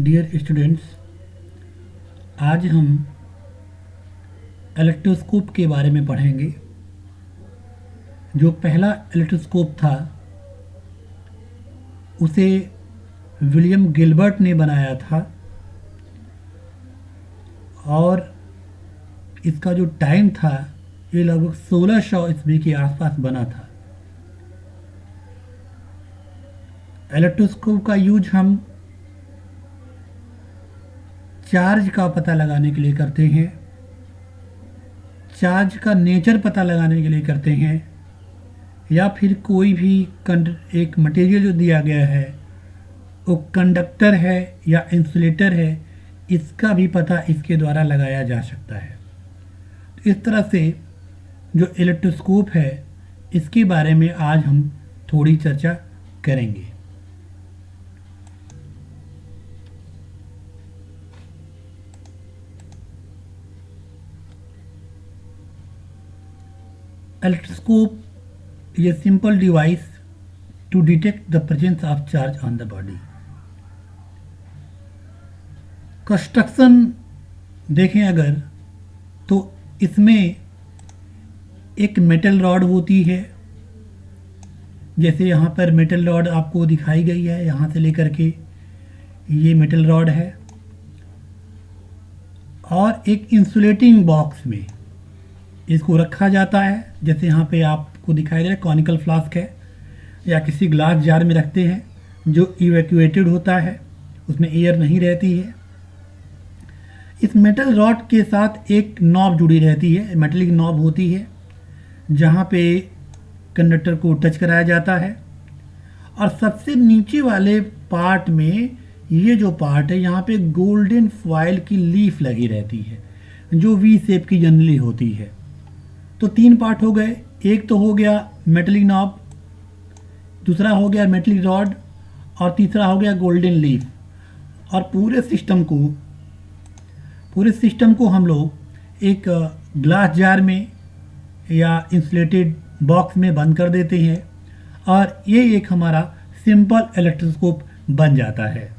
Dear students, आज हम electroscope के बारे में पढ़ेंगे। जो पहला इलेक्ट्रोस्कोप था उसे विलियम गिलबर्ट ने बनाया था और इसका जो टाइम था ये लगभग 1600 ईस्वी के आसपास बना था। इलेक्ट्रोस्कोप का यूज हम चार्ज का पता लगाने के लिए करते हैं, चार्ज का नेचर पता लगाने के लिए करते हैं, या फिर कोई भी एक मटेरियल जो दिया गया है वो कंडक्टर है या इंसुलेटर है, इसका भी पता इसके द्वारा लगाया जा सकता है। तो इस तरह से जो इलेक्ट्रोस्कोप है इसके बारे में आज हम थोड़ी चर्चा करेंगे। Electroscope is a simple device to detect the presence of charge on the body. Construction देखें अगर तो इसमें एक मेटल रॉड होती है, जैसे यहाँ पर मेटल रॉड आपको दिखाई गई है, यहाँ से लेकर के ये मेटल रॉड है, और एक इंसुलेटिंग बॉक्स में इसको रखा जाता है। जैसे यहाँ पे आपको दिखाई दे रहा है कॉनिकल फ्लास्क है, या किसी ग्लास जार में रखते हैं जो इवैक्यूएटेड होता है, उसमें एयर नहीं रहती है। इस मेटल रॉड के साथ एक नॉब जुड़ी रहती है, मेटलिक नॉब होती है, जहाँ पे कंडक्टर को टच कराया जाता है। और सबसे नीचे वाले पार्ट में ये जो पार्ट है, यहाँ पे गोल्डन फॉयल की लीफ लगी रहती है जो वी शेप की जनरली होती है। तो तीन पार्ट हो गए, एक तो हो गया मेटलिक नॉब, दूसरा हो गया मेटलिक रॉड, और तीसरा हो गया गोल्डन लीफ। और पूरे सिस्टम को हम लोग एक ग्लास जार में या इंसुलेटेड बॉक्स में बंद कर देते हैं और ये एक हमारा सिंपल इलेक्ट्रोस्कोप बन जाता है।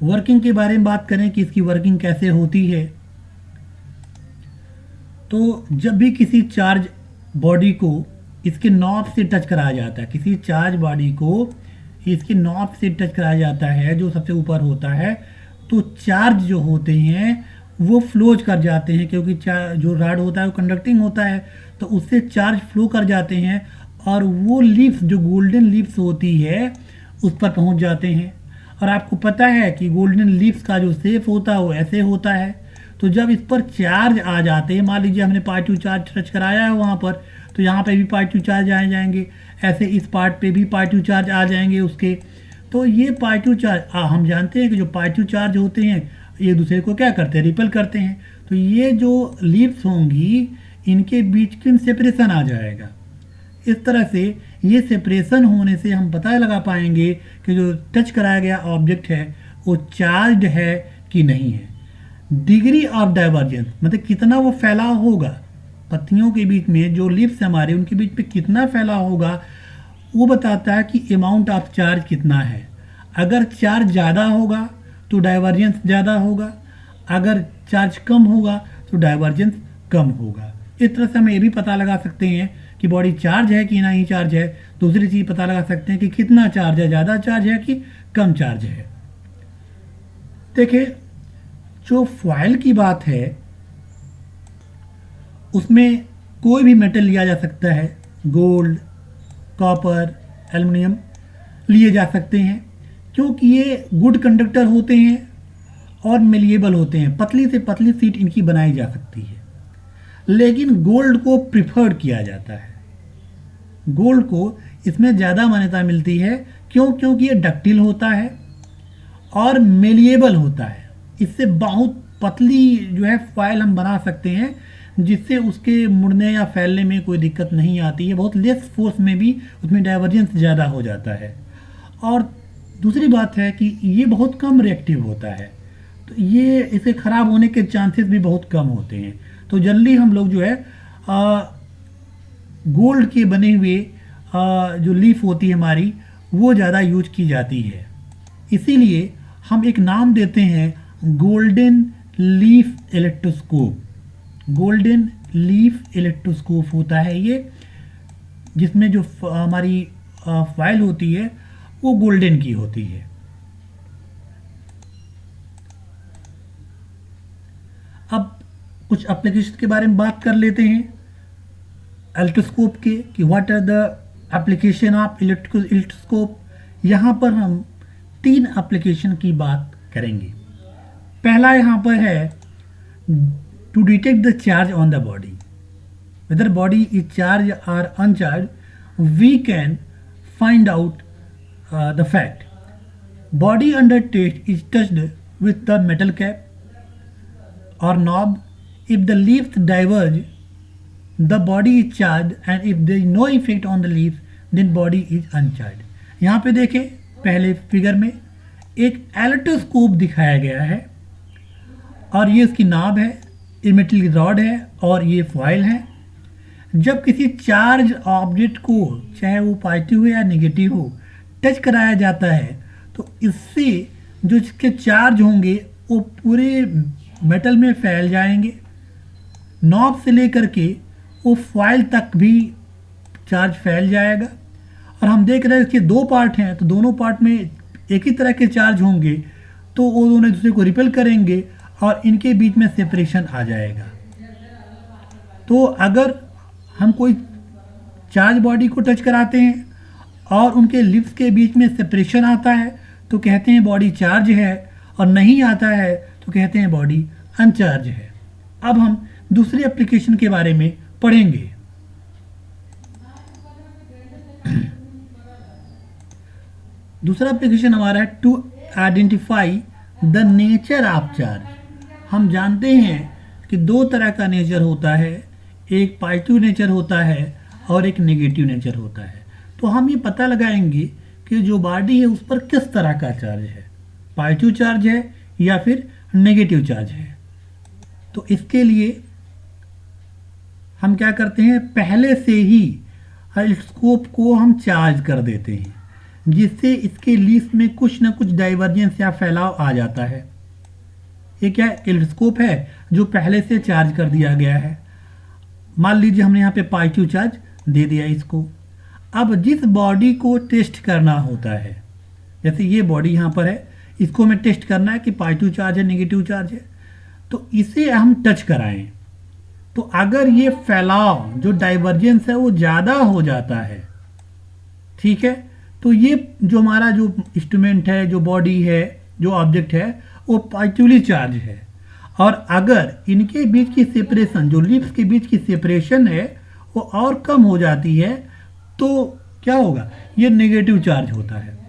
वर्किंग के बारे में बात करें कि इसकी वर्किंग कैसे होती है, तो जब भी किसी चार्ज बॉडी को इसके नॉब से टच कराया जाता है, किसी चार्ज बॉडी को इसके नॉब से टच कराया जाता है जो सबसे ऊपर होता है, तो चार्ज जो होते हैं वो फ्लोज कर जाते हैं, क्योंकि जो रॉड होता है वो कंडक्टिंग होता है, तो उससे चार्ज फ्लो कर जाते हैं और वो लीफ्स जो गोल्डन लीफ्स होती है उस पर पहुंच जाते हैं। और आपको पता है कि गोल्डन लीफ्स का जो शेप होता है वो ऐसे होता है। तो जब इस पर चार्ज आ जाते हैं, मान लीजिए हमने पॉजिटिव चार्ज टच कराया है वहाँ पर, तो यहाँ पे भी पॉजिटिव चार्ज आ जाएंगे, ऐसे इस पार्ट पे भी पॉजिटिव चार्ज आ जाएंगे उसके। तो ये पॉजिटिव चार्ज हम जानते हैं कि जो पॉजिटिव चार्ज होते हैं एक दूसरे को क्या करते हैं, रिपेल करते हैं। तो ये जो लीफ्स होंगी इनके बीच की सेपरेशन आ जाएगा। इस तरह से ये सेपरेशन होने से हम पता लगा पाएंगे कि जो टच कराया गया ऑब्जेक्ट है वो चार्ज्ड है कि नहीं है। डिग्री ऑफ डाइवर्जेंस मतलब कितना वो फैलाव होगा, पत्तियों के बीच में जो लीफ्स हमारे उनके बीच में कितना फैलाव होगा, वो बताता है कि अमाउंट ऑफ चार्ज कितना है। अगर चार्ज ज़्यादा होगा तो डाइवर्जेंस ज़्यादा होगा, अगर चार्ज कम होगा तो डाइवर्जेंस कम होगा। इस तरह से हम ये भी पता लगा सकते हैं कि बॉडी चार्ज है कि नहीं चार्ज है। दूसरी चीज़ पता लगा सकते हैं कि कितना चार्ज है, ज़्यादा चार्ज है कि कम चार्ज है। देखिए, जो फॉयल की बात है उसमें कोई भी मेटल लिया जा सकता है, गोल्ड, कॉपर, एल्युमिनियम लिए जा सकते हैं, क्योंकि ये गुड कंडक्टर होते हैं और मेलिएबल होते हैं। पतली से पतली शीट इनकी बनाई जा सकती है, लेकिन गोल्ड को प्रिफर्ड किया जाता है। गोल्ड को इसमें ज़्यादा मान्यता मिलती है, क्योंकि ये डक्टिल होता है और मेलिएबल होता है। इससे बहुत पतली जो है फॉयल हम बना सकते हैं, जिससे उसके मुड़ने या फैलने में कोई दिक्कत नहीं आती है। बहुत लेस फोर्स में भी उसमें डाइवर्जेंस ज़्यादा हो जाता है। और दूसरी बात है कि ये बहुत कम रिएक्टिव होता है, तो ये इसे ख़राब होने के चांसेस भी बहुत कम होते हैं। तो जल्दी हम लोग जो है गोल्ड के बने हुए जो लीफ होती है हमारी वो ज़्यादा यूज की जाती है। इसीलिए हम एक नाम देते हैं golden leaf electroscope. Golden leaf electroscope होता है ये, जिसमें जो हमारी फाइल होती है वो गोल्डन की होती है। अब कुछ एप्लीकेशन के बारे में बात कर लेते हैं इलेक्ट्रोस्कोप के, कि what are the application of electroscope. यहाँ पर हम 3 एप्लीकेशन की बात करेंगे। पहला यहाँ पर है to detect the charge on the body, whether body is charged or uncharged, we can find out the fact. Body under test is touched with the metal cap or knob. If the leaves diverge, the body is charged, and if there is no effect on the leaves, then body is uncharged. यहाँ पे देखें पहले figure में एक एलेक्ट्रोस्कोप दिखाया गया है और ये इसकी नाब है, ये मेटल की रॉड है और ये फॉइल है। जब किसी चार्ज ऑब्जेक्ट को, चाहे वो पॉजिटिव हो या नेगेटिव हो, टच कराया जाता है तो इससे जो इसके चार्ज होंगे वो पूरे मेटल में फैल जाएंगे। नॉब से लेकर के वो फॉइल तक भी चार्ज फैल जाएगा। और हम देख रहे हैं इसके 2 पार्ट हैं, तो दोनों पार्ट में एक ही तरह के चार्ज होंगे तो वो दोनों एक दूसरे को रिपेल करेंगे और इनके बीच में सेपरेशन आ जाएगा। तो अगर हम कोई चार्ज बॉडी को टच कराते हैं और उनके लिप्स के बीच में सेपरेशन आता है तो कहते हैं बॉडी चार्ज है, और नहीं आता है तो कहते हैं बॉडी अनचार्ज है। अब हम दूसरी एप्लीकेशन के बारे में पढ़ेंगे। दूसरा एप्लीकेशन हमारा है to identify the nature of charge. हम जानते हैं कि 2 तरह का नेचर होता है, एक पॉजिटिव नेचर होता है और एक नेगेटिव नेचर होता है। तो हम ये पता लगाएंगे कि जो बॉडी है उस पर किस तरह का चार्ज है, पॉजिटिव चार्ज है या फिर नेगेटिव चार्ज है। तो इसके लिए हम क्या करते हैं, पहले से ही स्कोप को हम चार्ज कर देते हैं, जिससे इसके लीफ में कुछ ना कुछ डाइवर्जेंस या फैलाव आ जाता है। ये क्या टेलीस्कोप है जो पहले से चार्ज कर दिया गया है। मान लीजिए हमने यहाँ पे पॉजिटिव चार्ज दे दिया इसको। अब जिस बॉडी को टेस्ट करना होता है, जैसे ये बॉडी यहाँ पर है, इसको हमें टेस्ट करना है कि पॉजिटिव चार्ज है नेगेटिव चार्ज है, तो इसे हम टच कराएं। तो अगर ये फैलाव जो डाइवर्जेंस है वो ज़्यादा हो जाता है, ठीक है, तो ये जो हमारा जो इंस्ट्रूमेंट है, जो बॉडी है, जो ऑब्जेक्ट है, वो पॉजिटिवली चार्ज है। और अगर इनके बीच की सेपरेशन, जो लिप्स के बीच की सेपरेशन है, वो और कम हो जाती है तो क्या होगा, ये नेगेटिव चार्ज होता है।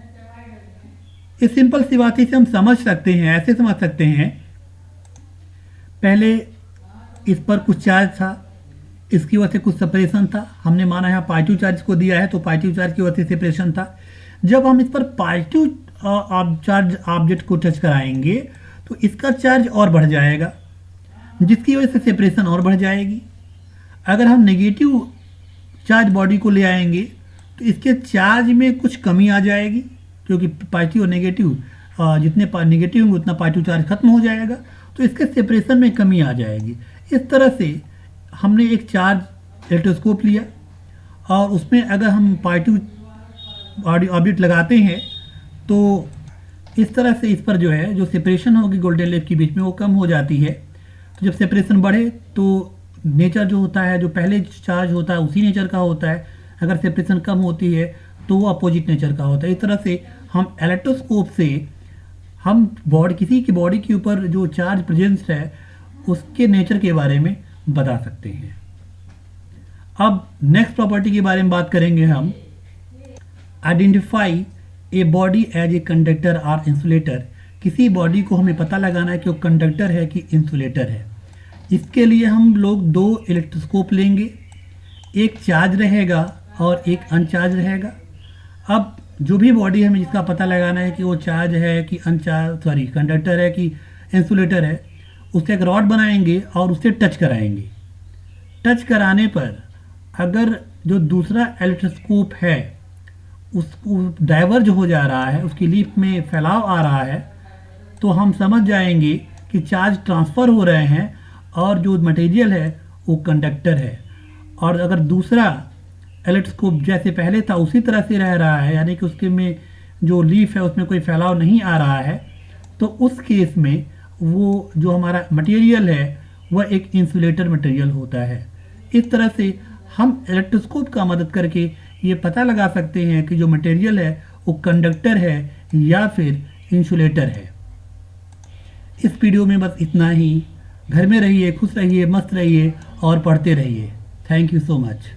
इस सिंपल सी बात से हम समझ सकते हैं, ऐसे समझ सकते हैं, पहले इस पर कुछ चार्ज था, इसकी वजह से कुछ सेपरेशन था, हमने माना यहाँ पॉजिटिव चार्ज को दिया है तो पॉजिटिव चार्ज की वजह से सेपरेशन था। जब हम इस पर पॉजिटिव चार्ज ऑब्जेक्ट को टच कराएंगे तो इसका चार्ज और बढ़ जाएगा, जिसकी वजह से सेपरेशन और बढ़ जाएगी। अगर हम नेगेटिव चार्ज बॉडी को ले आएंगे तो इसके चार्ज में कुछ कमी आ जाएगी, क्योंकि पॉजिटिव और नेगेटिव जितने नेगेटिव होंगे उतना पॉजिटिव चार्ज खत्म हो जाएगा, तो इसके सेपरेशन में कमी आ जाएगी। इस तरह से हमने एक चार्ज इलेक्ट्रोस्कोप लिया और उसमें अगर हम पॉजिटिव ऑब्जेक्ट लगाते हैं तो इस तरह से इस पर जो है जो सेपरेशन होगी गोल्डन लीफ के बीच में वो कम हो जाती है। तो जब सेपरेशन बढ़े तो नेचर जो होता है, जो पहले चार्ज होता है उसी नेचर का होता है, अगर सेपरेशन कम होती है तो वो अपोजिट नेचर का होता है। इस तरह से हम इलेक्ट्रोस्कोप से हम किसी की बॉडी के ऊपर जो चार्ज प्रेजेंस है उसके नेचर के बारे में बता सकते हैं। अब नेक्स्ट प्रॉपर्टी के बारे में बात करेंगे हम, identify a body as a conductor और इंसुलेटर। किसी बॉडी को हमें पता लगाना है कि वो कंडक्टर है कि इंसुलेटर है। इसके लिए हम लोग 2 इलेक्ट्रोस्कोप लेंगे, एक चार्ज रहेगा और एक अनचार्ज रहेगा। अब जो भी बॉडी है हमें जिसका पता लगाना है कि वो चार्ज है कि कंडक्टर है कि इंसुलेटर है, उससे एक रॉड बनाएंगे और उससे टच कराएंगे। टच कराने पर अगर जो दूसरा इलेक्ट्रोस्कोप है उसको डाइवर्ज हो जा रहा है, उसकी लीफ में फैलाव आ रहा है, तो हम समझ जाएंगे कि चार्ज ट्रांसफ़र हो रहे हैं और जो मटेरियल है वो कंडक्टर है। और अगर दूसरा इलेक्ट्रोस्कोप जैसे पहले था उसी तरह से रह रहा है, यानी कि उसके में जो लीफ है उसमें कोई फैलाव नहीं आ रहा है, तो उस केस में वो जो हमारा मटेरियल है वह एक इंसुलेटर मटेरियल होता है। इस तरह से हम इलेक्ट्रोस्कोप का मदद करके ये पता लगा सकते हैं कि जो मटेरियल है वो कंडक्टर है या फिर इंसुलेटर है। इस वीडियो में बस इतना ही। घर में रहिए, खुश रहिए, मस्त रहिए और पढ़ते रहिए। Thank you so much.